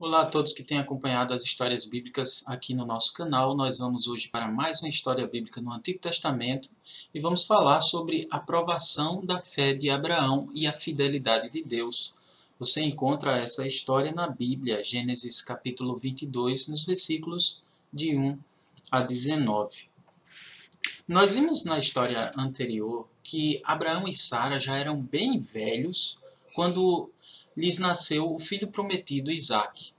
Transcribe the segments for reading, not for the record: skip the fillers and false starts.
Olá a todos que têm acompanhado as histórias bíblicas aqui no nosso canal. Nós vamos hoje para mais uma história bíblica no Antigo Testamento e vamos falar sobre a provação da fé de Abraão e a fidelidade de Deus. Você encontra essa história na Bíblia, Gênesis capítulo 22, nos versículos de 1 a 19. Nós vimos na história anterior que Abraão e Sara já eram bem velhos quando lhes nasceu o filho prometido Isaque.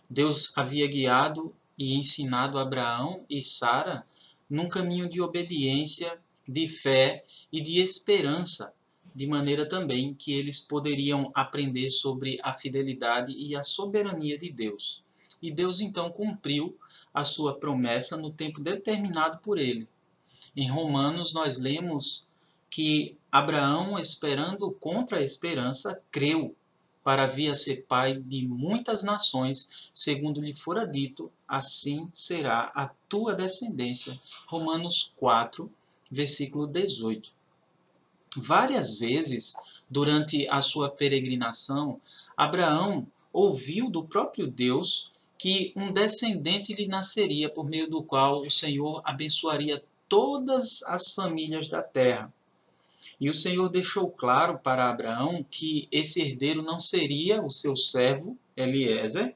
Deus havia guiado e ensinado Abraão e Sara num caminho de obediência, de fé e de esperança, de maneira também que eles poderiam aprender sobre a fidelidade e a soberania de Deus. E Deus então cumpriu a sua promessa no tempo determinado por ele. Em Romanos nós lemos que Abraão, esperando contra a esperança, creu para vir a ser pai de muitas nações, segundo lhe fora dito, assim será a tua descendência. Romanos 4, versículo 18. Várias vezes, durante a sua peregrinação, Abraão ouviu do próprio Deus que um descendente lhe nasceria, por meio do qual o Senhor abençoaria todas as famílias da terra. E o Senhor deixou claro para Abraão que esse herdeiro não seria o seu servo Eliezer,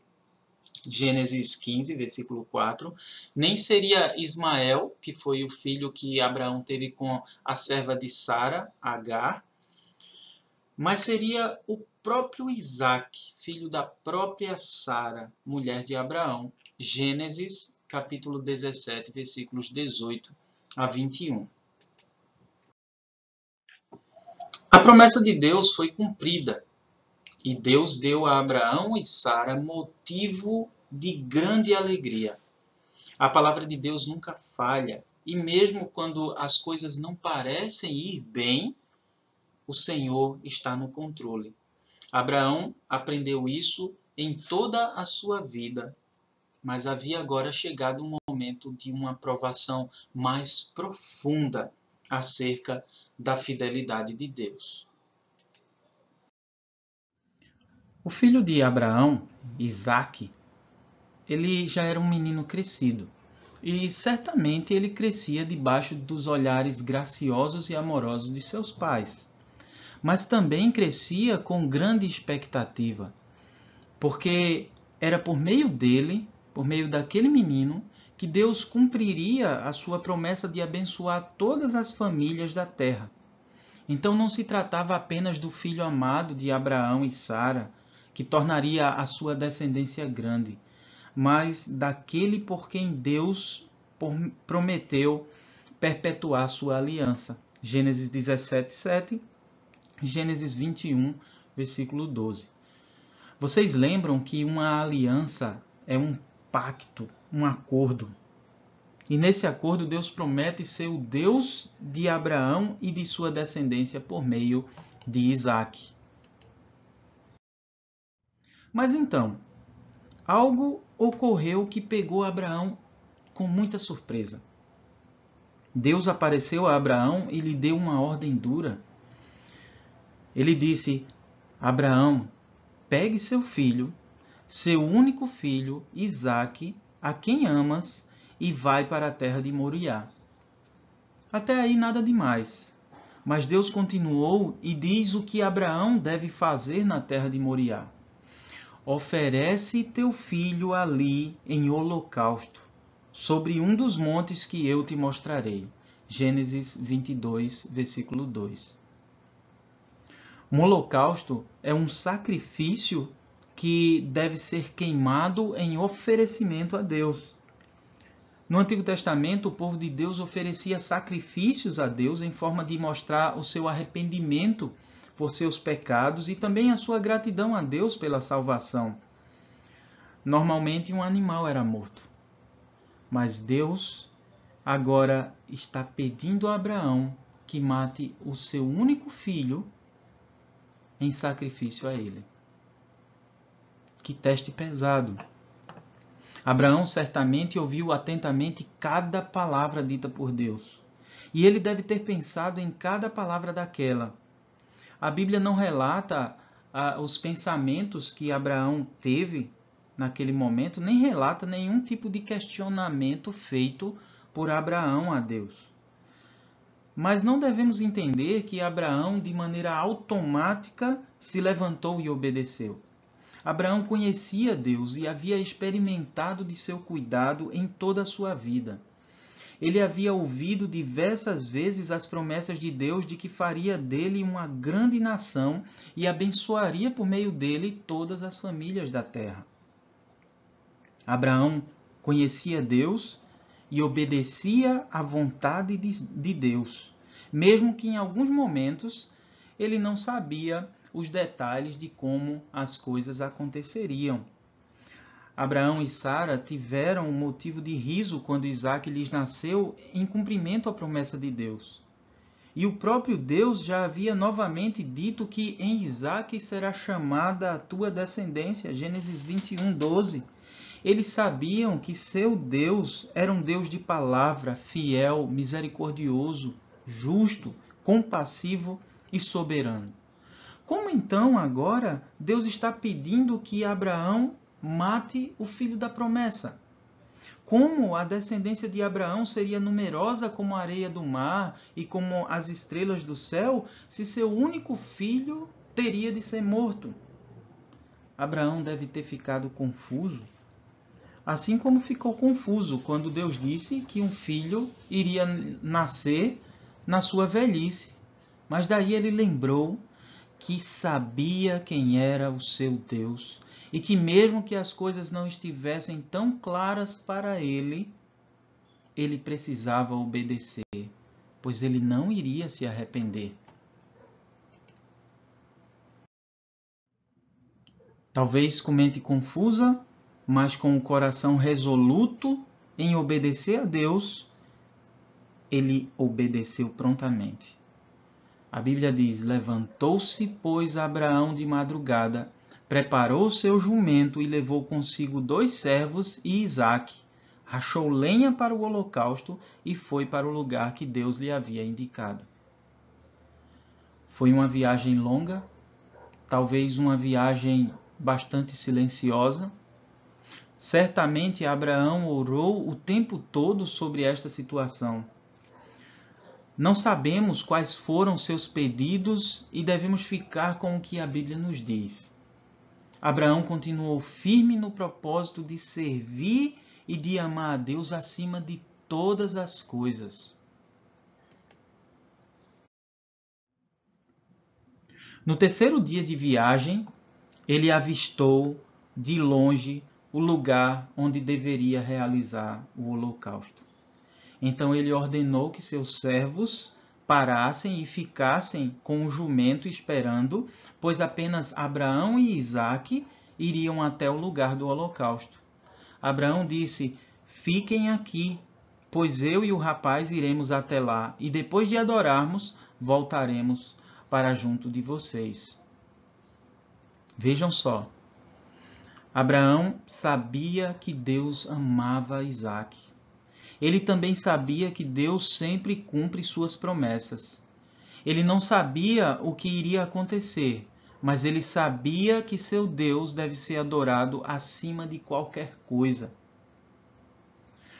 Gênesis 15, versículo 4, nem seria Ismael, que foi o filho que Abraão teve com a serva de Sara, Agar, mas seria o próprio Isaque, filho da própria Sara, mulher de Abraão, Gênesis capítulo 17, versículos 18 a 21. A promessa de Deus foi cumprida e Deus deu a Abraão e Sara motivo de grande alegria. A palavra de Deus nunca falha e mesmo quando as coisas não parecem ir bem, o Senhor está no controle. Abraão aprendeu isso em toda a sua vida, mas havia agora chegado um momento de uma provação mais profunda acerca da fidelidade de Deus. O filho de Abraão, Isaque, ele já era um menino crescido. E certamente ele crescia debaixo dos olhares graciosos e amorosos de seus pais. Mas também crescia com grande expectativa, porque era por meio dele, por meio daquele menino, que Deus cumpriria a sua promessa de abençoar todas as famílias da terra. Então não se tratava apenas do filho amado de Abraão e Sara, que tornaria a sua descendência grande, mas daquele por quem Deus prometeu perpetuar sua aliança. Gênesis 17, 7, Gênesis 21, versículo 12. Vocês lembram que uma aliança é um pacto, um acordo. E nesse acordo Deus promete ser o Deus de Abraão e de sua descendência por meio de Isaque. Mas então, algo ocorreu que pegou Abraão com muita surpresa. Deus apareceu a Abraão e lhe deu uma ordem dura. Ele disse: Abraão, pegue seu filho, seu único filho, Isaque, a quem amas, e vai para a terra de Moriá. Até aí nada demais. Mas Deus continuou e diz o que Abraão deve fazer na terra de Moriá. Oferece teu filho ali em holocausto, sobre um dos montes que eu te mostrarei. Gênesis 22, versículo 2. Um holocausto é um sacrifício que deve ser queimado em oferecimento a Deus. No Antigo Testamento, o povo de Deus oferecia sacrifícios a Deus em forma de mostrar o seu arrependimento por seus pecados e também a sua gratidão a Deus pela salvação. Normalmente um animal era morto. Mas Deus agora está pedindo a Abraão que mate o seu único filho em sacrifício a ele. Que teste pesado! Abraão certamente ouviu atentamente cada palavra dita por Deus. E ele deve ter pensado em cada palavra daquela. A Bíblia não relata os pensamentos que Abraão teve naquele momento, nem relata nenhum tipo de questionamento feito por Abraão a Deus. Mas não devemos entender que Abraão, de maneira automática, se levantou e obedeceu. Abraão conhecia Deus e havia experimentado de seu cuidado em toda a sua vida. Ele havia ouvido diversas vezes as promessas de Deus de que faria dele uma grande nação e abençoaria por meio dele todas as famílias da terra. Abraão conhecia Deus e obedecia à vontade de Deus, mesmo que em alguns momentos ele não sabia os detalhes de como as coisas aconteceriam. Abraão e Sara tiveram um motivo de riso quando Isaque lhes nasceu em cumprimento à promessa de Deus. E o próprio Deus já havia novamente dito que em Isaque será chamada a tua descendência. Gênesis 21, 12. Eles sabiam que seu Deus era um Deus de palavra, fiel, misericordioso, justo, compassivo e soberano. Como então agora Deus está pedindo que Abraão mate o filho da promessa? Como a descendência de Abraão seria numerosa como a areia do mar e como as estrelas do céu, se seu único filho teria de ser morto? Abraão deve ter ficado confuso, assim como ficou confuso quando Deus disse que um filho iria nascer na sua velhice. Mas daí ele lembrou que sabia quem era o seu Deus e que mesmo que as coisas não estivessem tão claras para ele, ele precisava obedecer, pois ele não iria se arrepender. Talvez com mente confusa, mas com o coração resoluto em obedecer a Deus, ele obedeceu prontamente. A Bíblia diz: levantou-se, pois, Abraão de madrugada, preparou seu jumento e levou consigo 2 servos e Isaque, rachou lenha para o holocausto e foi para o lugar que Deus lhe havia indicado. Foi uma viagem longa, talvez uma viagem bastante silenciosa. Certamente Abraão orou o tempo todo sobre esta situação. Não sabemos quais foram seus pedidos e devemos ficar com o que a Bíblia nos diz. Abraão continuou firme no propósito de servir e de amar a Deus acima de todas as coisas. No 3º dia de viagem, ele avistou de longe o lugar onde deveria realizar o holocausto. Então ele ordenou que seus servos parassem e ficassem com o jumento esperando, pois apenas Abraão e Isaque iriam até o lugar do holocausto. Abraão disse: fiquem aqui, pois eu e o rapaz iremos até lá, e depois de adorarmos, voltaremos para junto de vocês. Vejam só, Abraão sabia que Deus amava Isaque. Ele também sabia que Deus sempre cumpre suas promessas. Ele não sabia o que iria acontecer, mas ele sabia que seu Deus deve ser adorado acima de qualquer coisa.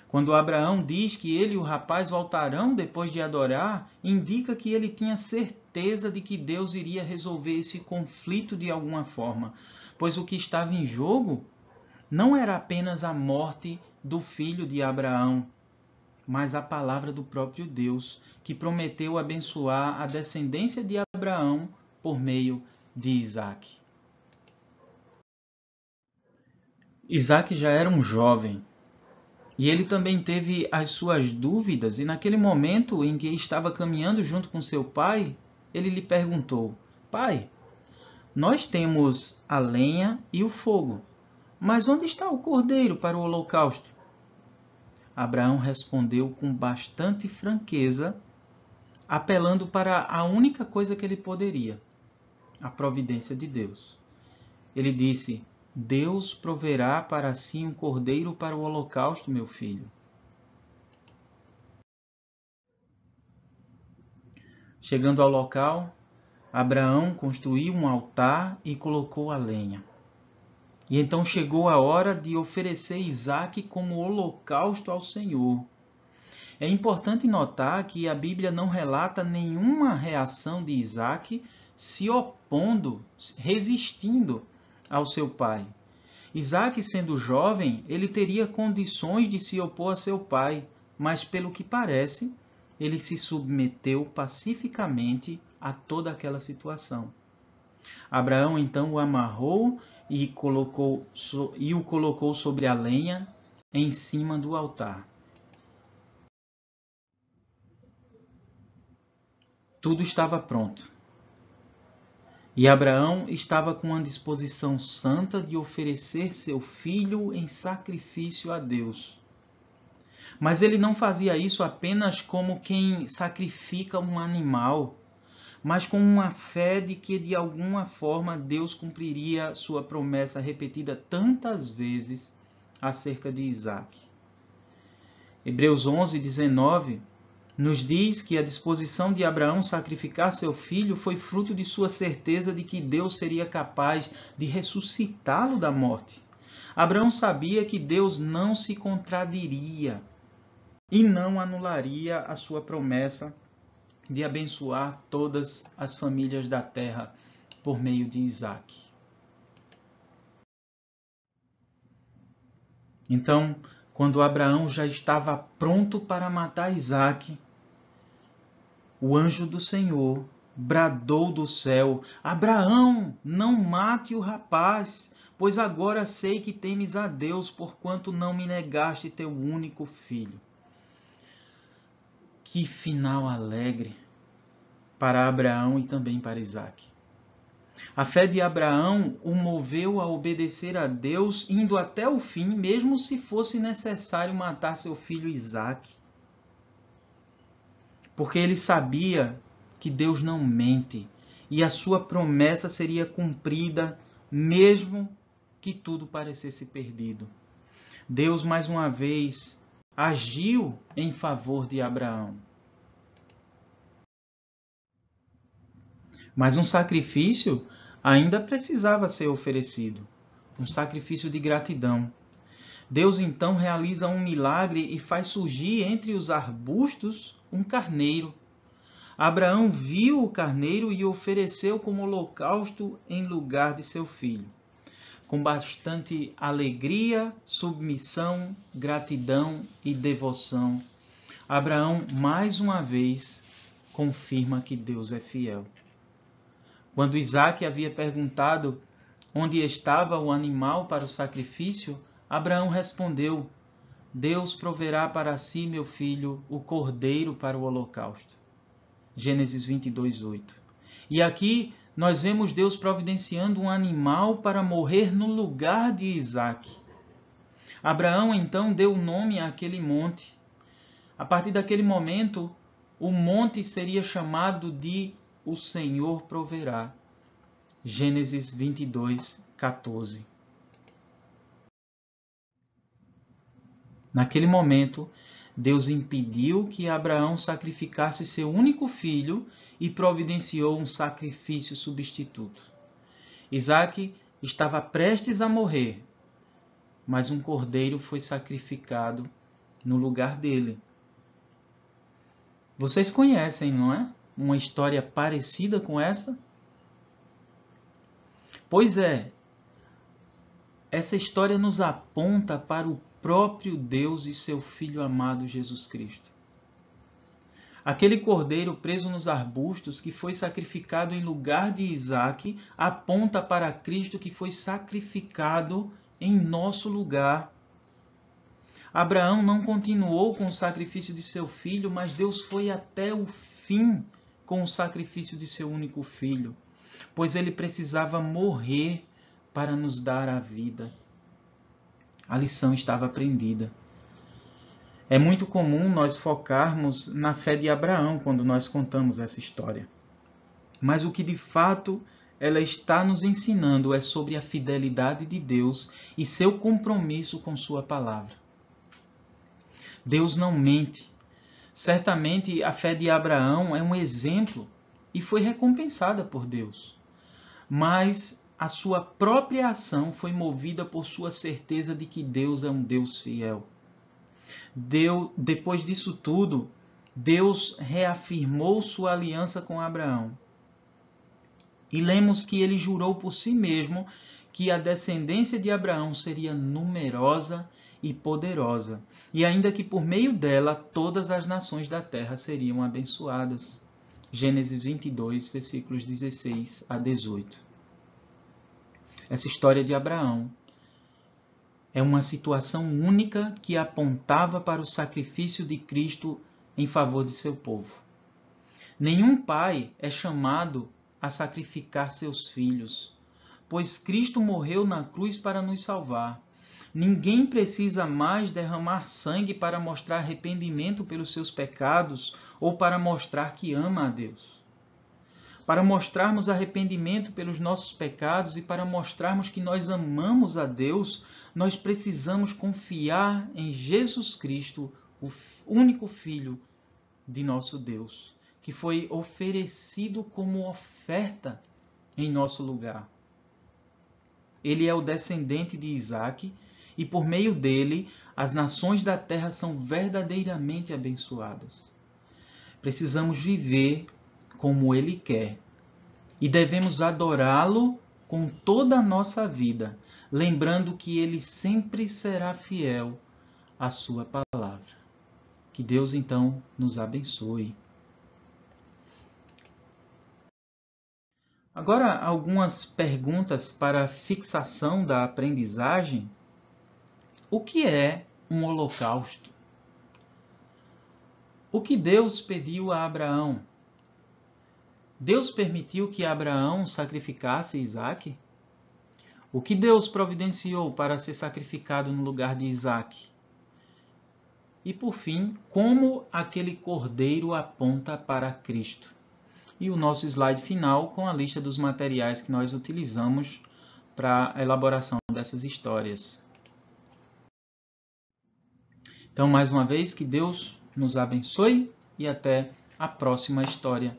Quando Abraão diz que ele e o rapaz voltarão depois de adorar, indica que ele tinha certeza de que Deus iria resolver esse conflito de alguma forma, pois o que estava em jogo não era apenas a morte do filho de Abraão, mas a palavra do próprio Deus, que prometeu abençoar a descendência de Abraão por meio de Isaque. Isaque já era um jovem, e ele também teve as suas dúvidas, e naquele momento em que estava caminhando junto com seu pai, ele lhe perguntou: pai, nós temos a lenha e o fogo, mas onde está o cordeiro para o holocausto? Abraão respondeu com bastante franqueza, apelando para a única coisa que ele poderia, a providência de Deus. Ele disse: Deus proverá para si um cordeiro para o holocausto, meu filho. Chegando ao local, Abraão construiu um altar e colocou a lenha. E então chegou a hora de oferecer Isaque como holocausto ao Senhor. É importante notar que a Bíblia não relata nenhuma reação de Isaque se opondo, resistindo ao seu pai. Isaque, sendo jovem, ele teria condições de se opor a seu pai, mas pelo que parece, ele se submeteu pacificamente a toda aquela situação. Abraão então o amarrou e o colocou sobre a lenha em cima do altar. Tudo estava pronto. E Abraão estava com uma disposição santa de oferecer seu filho em sacrifício a Deus. Mas ele não fazia isso apenas como quem sacrifica um animal, mas com uma fé de que de alguma forma Deus cumpriria sua promessa repetida tantas vezes acerca de Isaque. Hebreus 11:19 nos diz que a disposição de Abraão sacrificar seu filho foi fruto de sua certeza de que Deus seria capaz de ressuscitá-lo da morte. Abraão sabia que Deus não se contradiria e não anularia a sua promessa de abençoar todas as famílias da terra por meio de Isaque. Então, quando Abraão já estava pronto para matar Isaque, o anjo do Senhor bradou do céu: Abraão, não mate o rapaz, pois agora sei que temes a Deus, porquanto não me negaste teu único filho. Que final alegre para Abraão e também para Isaque. A fé de Abraão o moveu a obedecer a Deus, indo até o fim, mesmo se fosse necessário matar seu filho Isaque. Porque ele sabia que Deus não mente e a sua promessa seria cumprida, mesmo que tudo parecesse perdido. Deus, mais uma vez, agiu em favor de Abraão. Mas um sacrifício ainda precisava ser oferecido, um sacrifício de gratidão. Deus então realiza um milagre e faz surgir entre os arbustos um carneiro. Abraão viu o carneiro e o ofereceu como holocausto em lugar de seu filho. Com bastante alegria, submissão, gratidão e devoção, Abraão mais uma vez confirma que Deus é fiel. Quando Isaque havia perguntado onde estava o animal para o sacrifício, Abraão respondeu: Deus proverá para si, meu filho, o cordeiro para o holocausto. Gênesis 22:8. E aqui nós vemos Deus providenciando um animal para morrer no lugar de Isaque. Abraão então deu nome àquele monte. A partir daquele momento, o monte seria chamado de O Senhor Proverá. Gênesis 22:14. Naquele momento, Deus impediu que Abraão sacrificasse seu único filho e providenciou um sacrifício substituto. Isaque estava prestes a morrer, mas um cordeiro foi sacrificado no lugar dele. Vocês conhecem, não é? Uma história parecida com essa? Pois é, essa história nos aponta para o próprio Deus e seu Filho amado Jesus Cristo. Aquele cordeiro preso nos arbustos que foi sacrificado em lugar de Isaque aponta para Cristo que foi sacrificado em nosso lugar. Abraão não continuou com o sacrifício de seu filho, mas Deus foi até o fim com o sacrifício de seu único filho, pois ele precisava morrer para nos dar a vida. A lição estava aprendida. É muito comum nós focarmos na fé de Abraão quando nós contamos essa história. Mas o que de fato ela está nos ensinando é sobre a fidelidade de Deus e seu compromisso com sua palavra. Deus não mente. Certamente a fé de Abraão é um exemplo e foi recompensada por Deus. Mas a sua própria ação foi movida por sua certeza de que Deus é um Deus fiel. Depois disso tudo, Deus reafirmou sua aliança com Abraão. E lemos que ele jurou por si mesmo que a descendência de Abraão seria numerosa e poderosa, e ainda que por meio dela todas as nações da terra seriam abençoadas. Gênesis 22, versículos 16 a 18. Essa história de Abraão é uma situação única que apontava para o sacrifício de Cristo em favor de seu povo. Nenhum pai é chamado a sacrificar seus filhos, pois Cristo morreu na cruz para nos salvar. Ninguém precisa mais derramar sangue para mostrar arrependimento pelos seus pecados ou para mostrar que ama a Deus. Para mostrarmos arrependimento pelos nossos pecados e para mostrarmos que nós amamos a Deus, nós precisamos confiar em Jesus Cristo, o único Filho de nosso Deus, que foi oferecido como oferta em nosso lugar. Ele é o descendente de Isaque e por meio dele as nações da terra são verdadeiramente abençoadas. Precisamos viver como ele quer e devemos adorá-lo com toda a nossa vida, lembrando que ele sempre será fiel à sua palavra. Que Deus então nos abençoe. Agora, algumas perguntas para fixação da aprendizagem. O que é um holocausto? O que Deus pediu a Abraão? Deus permitiu que Abraão sacrificasse Isaque? O que Deus providenciou para ser sacrificado no lugar de Isaque? E, por fim, como aquele cordeiro aponta para Cristo? E o nosso slide final com a lista dos materiais que nós utilizamos para a elaboração dessas histórias. Então, mais uma vez, que Deus nos abençoe e até a próxima história.